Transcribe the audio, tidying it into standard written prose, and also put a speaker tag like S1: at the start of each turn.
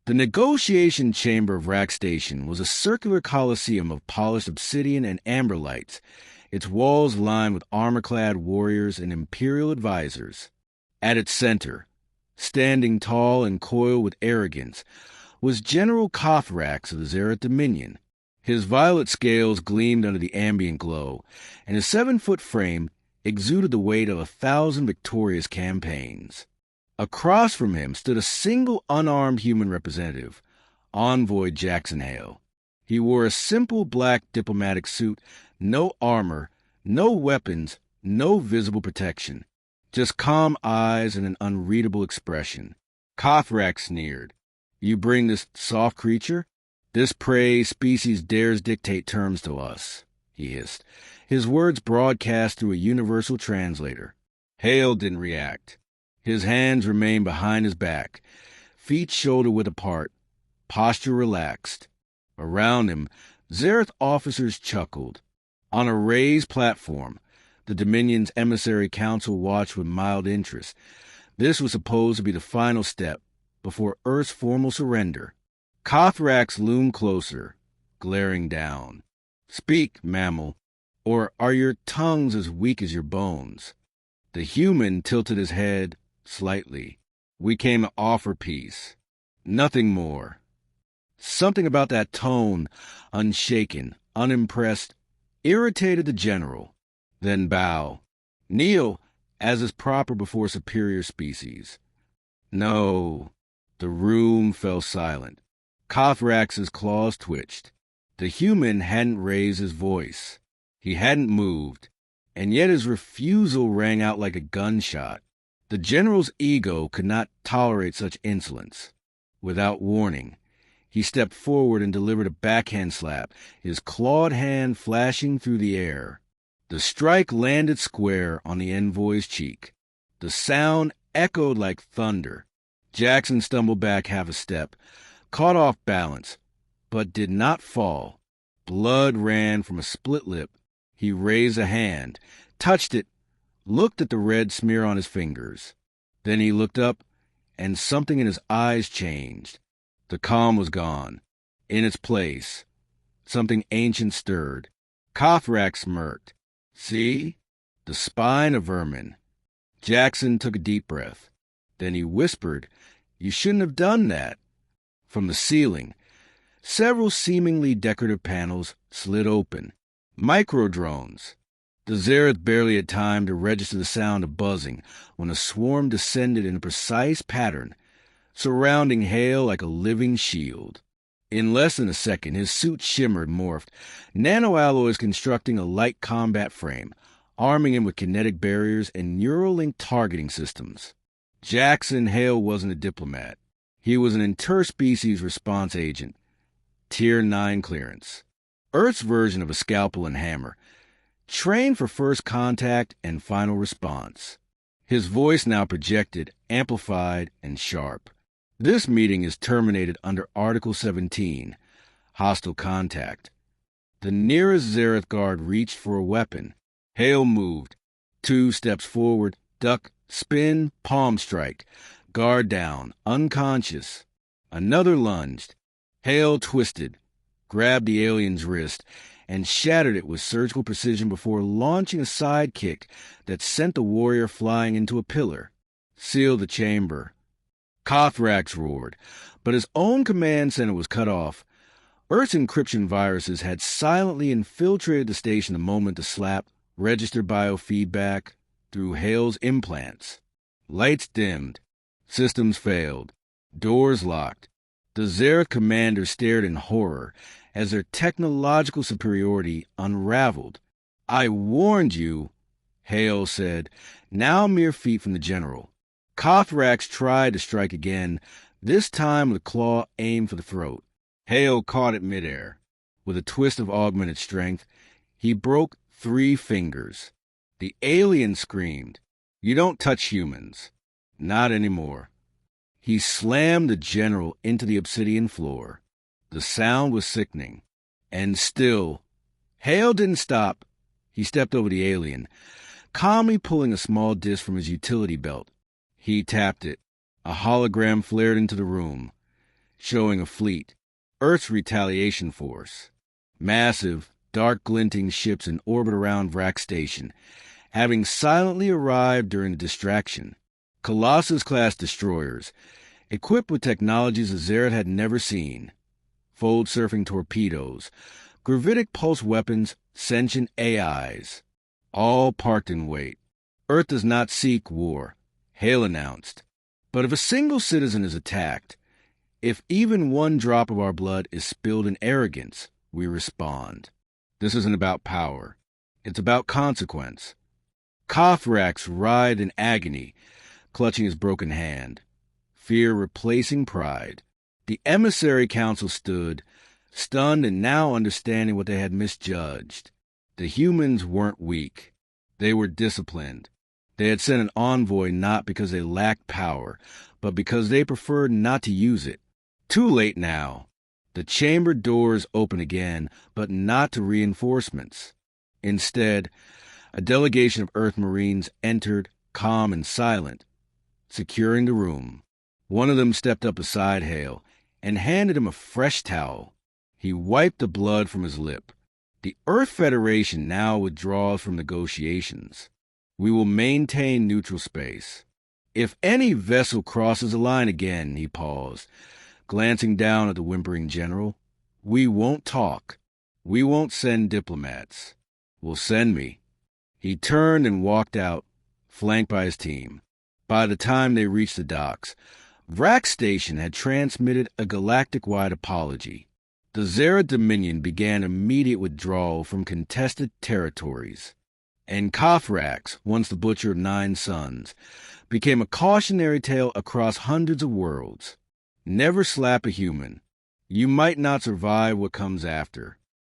S1: The negotiation chamber of Vrax Station was a circular coliseum of polished obsidian and amber lights, its walls lined with armor-clad warriors and imperial advisors. At its center, standing tall and coiled with arrogance, was General Vrax of the Zareth Dominion. His violet scales gleamed under the ambient glow, and his 7-foot frame exuded the weight of 1,000 victorious campaigns. Across from him stood a single unarmed human representative, envoy Jackson Hale. He wore a simple black diplomatic suit, no armor, no weapons, no visible protection, just calm eyes and an unreadable expression. Vrax sneered. "You bring this soft creature? This prey species dares dictate terms to us," he hissed, his words broadcast through a universal translator. Hale didn't react. His hands remained behind his back, feet shoulder-width apart, posture relaxed. Around him, Zareth officers chuckled. On a raised platform, the Dominion's emissary council watched with mild interest. This was supposed to be the final step before Earth's formal surrender. Vrax loomed closer, glaring down. "Speak, mammal, or are your tongues as weak as your bones?" The human tilted his head slightly. "We came to offer peace. Nothing more." Something about that tone, unshaken, unimpressed, irritated the general. Then bow. Kneel, as is proper before superior species. No. The room fell silent. Vrax's claws twitched. The human hadn't raised his voice. He hadn't moved, and yet his refusal rang out like a gunshot. The general's ego could not tolerate such insolence. Without warning, he stepped forward and delivered a backhand slap, his clawed hand flashing through the air. The strike landed square on the envoy's cheek. The sound echoed like thunder. Jackson stumbled back half a step, caught off balance, but did not fall. Blood ran from a split lip. He raised a hand, touched it, looked at the red smear on his fingers. Then he looked up, and something in his eyes changed. The calm was gone. In its place, something ancient stirred. Vrax smirked. "See? The spine of vermin." Jackson took a deep breath. Then he whispered, "You shouldn't have done that." From the ceiling, several seemingly decorative panels slid open. Micro-drones. The Zareth barely had time to register the sound of buzzing when a swarm descended in a precise pattern, surrounding Hale like a living shield. In less than a second, his suit shimmered, morphed, nanoalloys constructing a light combat frame, arming him with kinetic barriers and Neuralink targeting systems. Jackson Hale wasn't a diplomat. He was an interspecies response agent, Tier 9 clearance. Earth's version of a scalpel and hammer, trained for first contact and final response. His voice now projected, amplified, and sharp. "This meeting is terminated under Article 17, hostile contact." The nearest Zareth guard reached for a weapon. Hale moved. 2 steps forward, duck, spin, palm strike. Guard down, unconscious. Another lunged. Hale twisted, grabbed the alien's wrist, and shattered it with surgical precision before launching a side kick that sent the warrior flying into a pillar. "Seal the chamber." Vrax roared, but his own command center was cut off. Earth's encryption viruses had silently infiltrated the station the moment the slap registered biofeedback through Hale's implants. Lights dimmed. Systems failed. Doors locked. The Zareth commander stared in horror as their technological superiority unraveled. "I warned you," Hale said, now mere feet from the general. Vrax tried to strike again, this time with a claw aimed for the throat. Hale caught it midair. With a twist of augmented strength, he broke 3 fingers. The alien screamed, "You don't touch humans." Not anymore. He slammed the general into the obsidian floor. The sound was sickening. And still, Hale didn't stop. He stepped over the alien, calmly pulling a small disc from his utility belt. He tapped it. A hologram flared into the room. showing a fleet, Earth's retaliation force. Massive, dark-glinting ships in orbit around Vrax Station, having silently arrived during the distraction. Colossus-class destroyers, equipped with technologies that Zareth had never seen. Fold-surfing torpedoes, gravitic pulse weapons, sentient AIs. All parked in wait. Earth does not seek war, Hale announced. But if a single citizen is attacked, if even one drop of our blood is spilled in arrogance, we respond. This isn't about power. It's about consequence. Vrax writhed in agony, clutching his broken hand. Fear replacing pride. The emissary council stood, stunned and now understanding what they had misjudged. The humans weren't weak. They were disciplined. They had sent an envoy not because they lacked power, but because they preferred not to use it. Too late now. The chamber doors open again, but not to reinforcements. Instead, a delegation of Earth Marines entered, calm and silent, securing the room. One of them stepped up beside Hale and handed him a fresh towel. He wiped the blood from his lip. The Earth Federation now withdraws from negotiations. We will maintain neutral space. If any vessel crosses the line again, he paused, glancing down at the whimpering general, we won't talk. We won't send diplomats. Will send me. He turned and walked out, flanked by his team. By the time they reached the docks, Vrax Station had transmitted a galactic-wide apology. The Zareth Dominion began immediate withdrawal from contested territories. And Vrax, once the butcher of 9 sons, became a cautionary tale across hundreds of worlds. Never slap a human. You might not survive what comes after.